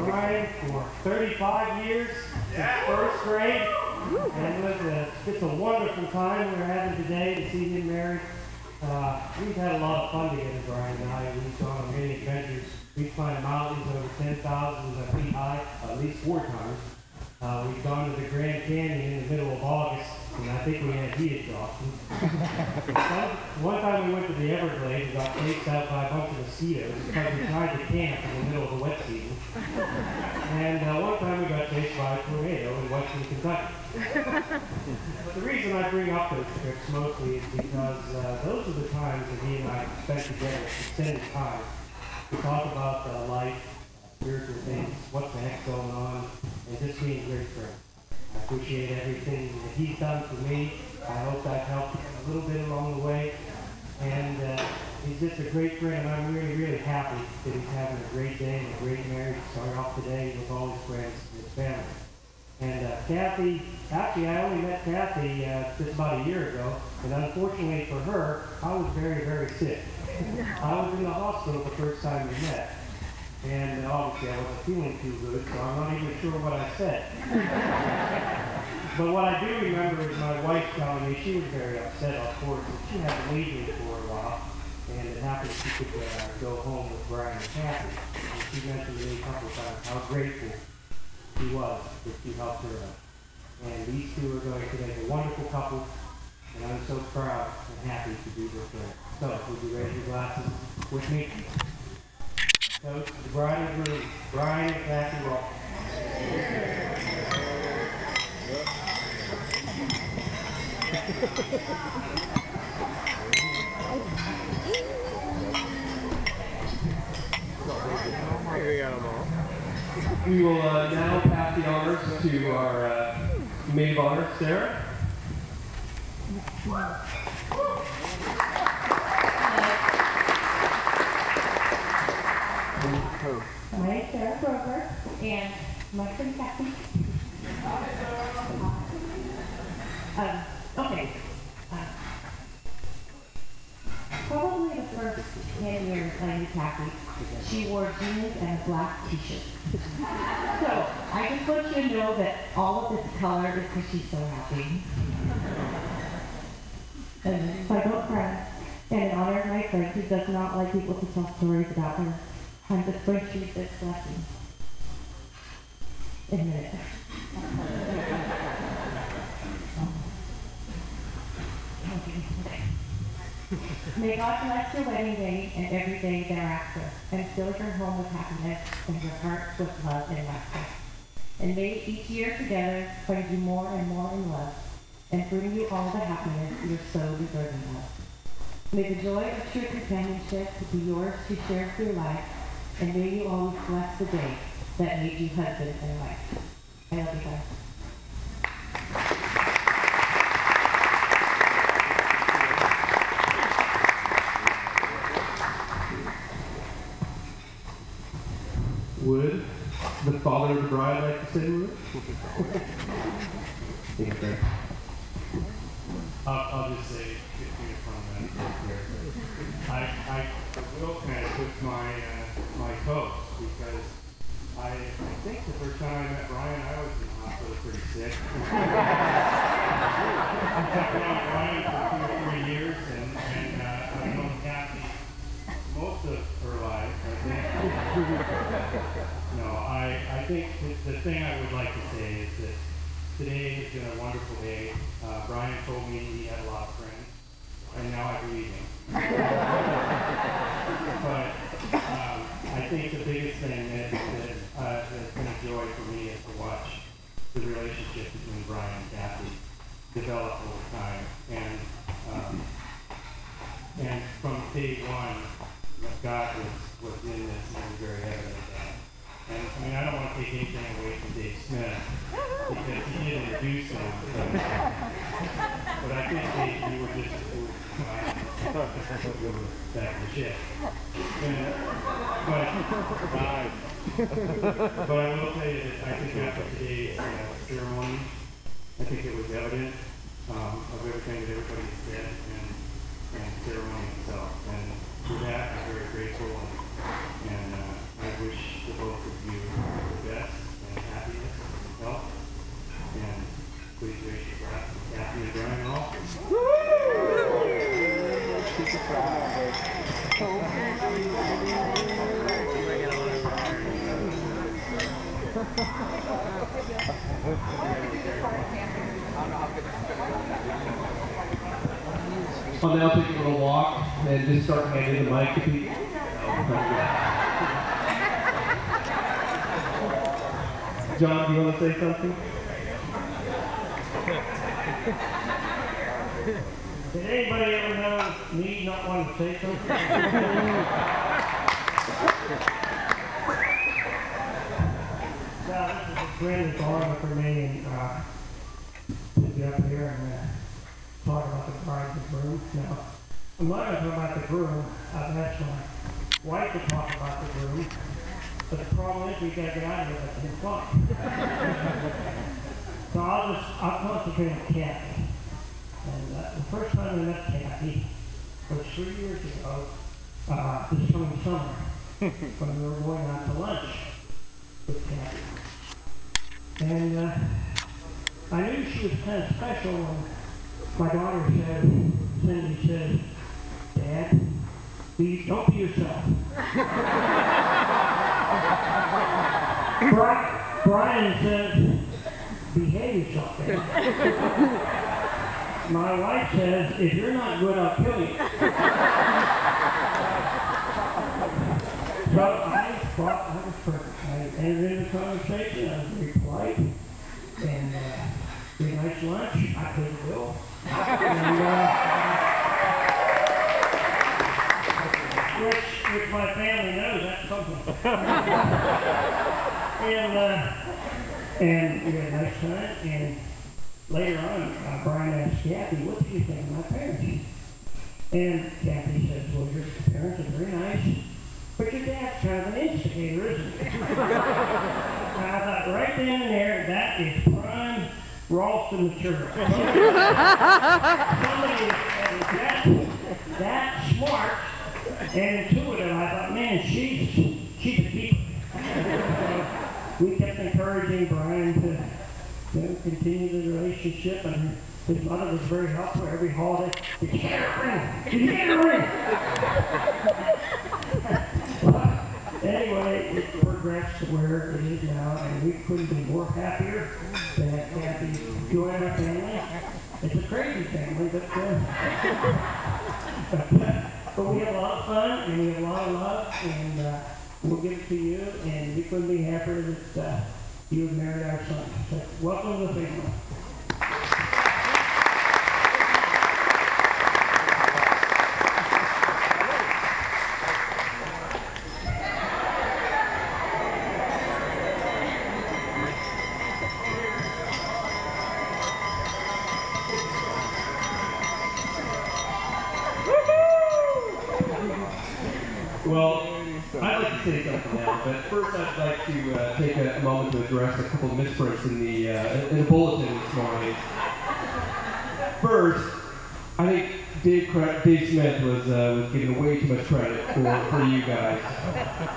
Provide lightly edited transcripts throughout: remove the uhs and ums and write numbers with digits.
Brian for 35 years since first grade. And it's a wonderful time we're having today to see him married. We've had a lot of fun together, Brian and I. We've gone on many adventures. We've climbed mountains over 10,000 feet high, at least 4 times. We've gone to the Grand Canyon in the middle of August, and I think we had heat exhaustion. One time we went to the Everglades and got chased out by a bunch of mosquitoes because we tried to camp in the middle of the wet season. And one time we got chased by a tornado in western Kentucky. But the reason I bring up those trips mostly is because those are the times that he and I spent together, extended time, to talk about life, spiritual things, what the heck's going on, and just being great friends. I appreciate everything that he's done for me. I hope I've helped him a little bit along the way. And he's just a great friend, and I'm really, really happy that he's having a great day and a great marriage to start off today with all his friends and his family. And Kathy, actually I only met Kathy just about a year ago, and unfortunately for her, I was very, very sick. I was in the hospital the first time we met. And obviously I wasn't feeling too good, so I'm not even sure what I said. But what I do remember is my wife telling me she was very upset, of course, that she had to leave me for a while, and it happened she could go home with Brian and Kathy. And she mentioned to me a couple of times how grateful she was that she helped her out. And these two are going to make a wonderful couple, and I'm so proud and happy to be with them. So, would you raise your glasses with me? So, the bride and groom, Brian and Kathy Ralston. We will now pass the honors to our maid of honor, Sarah. My name is Sarah Grover, and my friend Kathy. Okay. Probably the first 10 years I knew Kathy, she wore jeans and a black t-shirt. So, I just want you to know that all of this color is because she's so happy. And so I don't cry. And in honor of my friend who does not like people to tell stories about her, I'm just going to read this blessing in a minute. May God bless your wedding day and every day thereafter, and fill your home with happiness and your heart with love and laughter. And may each year together find you more and more in love, and bring you all the happiness you're so deserving of. May the joy of true companionship be yours to share through life, and may you always bless the day that made you husband and wife. I love you guys. Would the father of the bride like to say a word? Okay. I'll just say, from that I will kind of push my toast, because I think the first time I met Brian, I was in the hospital pretty sick. I've known Brian for 2 or 3 years, and I've known Kathy most of her life, I think. No, I think the thing I would like to say is that today has been a wonderful day. Brian told me he had a lot of friends, and now I believe him. But I think the biggest thing that's been a joy for me is to watch the relationship between Brian and Kathy develop over time. And from day one, God was in this, and was very evident of that. And I mean, I don't want to take anything away from Dave Smith, because he did introduce him. But I think you were just back in the ship. But I will tell you that I think after today's ceremony, I think it was evident of everything that everybody said and the ceremony itself. And for that, I'm very grateful, and I wish the both of you I'll now take a little walk and just start handing the mic to people. John, do you want to say something? Did anybody ever know me not wanting to say something? Now, this is a friend that's on for me, and to be up here and talk about the bride and groom. Now, I'm not going to talk about the groom. I've asked my wife to talk about the groom, but the problem is we got to get out of here at 10 o'clock. So I'll concentrate on Kathy. And the first time I met Kathy was 3 years ago, this coming summer, when we were going out to lunch with Kathy. And I knew she was kind of special when my daughter said, Cindy said, Dad, please don't be yourself. Brian says, behave yourself, Dad. My wife says, if you're not good, I'll kill you. So I thought I was perfect. I entered into the conversation, I was very polite, and we had a nice lunch. I paid the bill. Which my family knows, that's something. And we had a nice time, and later on, Brian asked Kathy, what do you think of my parents? And Kathy says, well, your parents are very nice, but your dad's kind of an instigator, isn't he? And I thought, right then and there, that is prime Ralston material. Somebody that smart and intuitive, I thought, man, she's a keeper. We kept encouraging Brian to continue the relationship, and his mother was very helpful every holiday. Did you get her ring? Did you get her ring? But anyway, it progressed to where it is now, and we couldn't be more happier to have Kathy join our family. It's a crazy family, but we have a lot of fun, and we have a lot of love, and we'll give it to you, and we couldn't be happier that you have married our son. So welcome to the family. Well, I'd like to say something now, but first I'd like to take a moment to address a couple of misprints in the bulletin this morning. First, I think Dave Smith was giving way too much credit for you guys.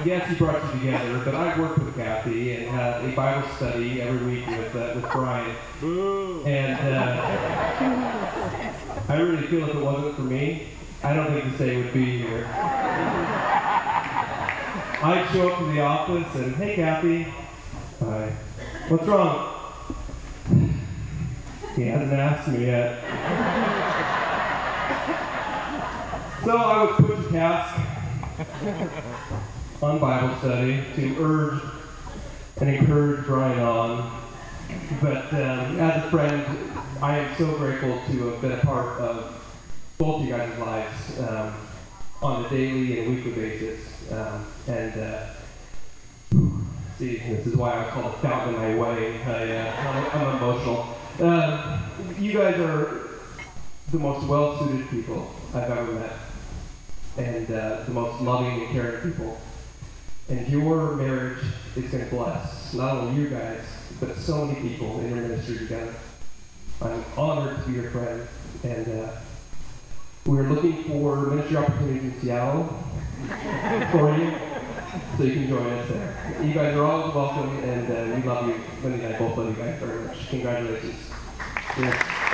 Yes, he brought you together, but I worked with Kathy and had a Bible study every week with Brian. And I really feel if it wasn't for me, I don't think this day would be here. I'd show up to the office and, hey Kathy, hi, what's wrong? He hasn't asked me yet. So I was put to task on Bible study to urge and encourage Brian on. But as a friend, I am so grateful to have been a part of both you guys' lives on a daily and weekly basis. See, this is why I call it fountain in my wedding. I'm emotional. You guys are the most well-suited people I've ever met, and the most loving and caring people. And your marriage is going to bless not only you guys, but so many people in your ministry together. I'm honored to be your friend, and we're looking for ministry opportunities in Seattle for you, so you can join us there. You guys are always welcome, and we love you. Wendy and I both love you guys very much. Congratulations. Yeah.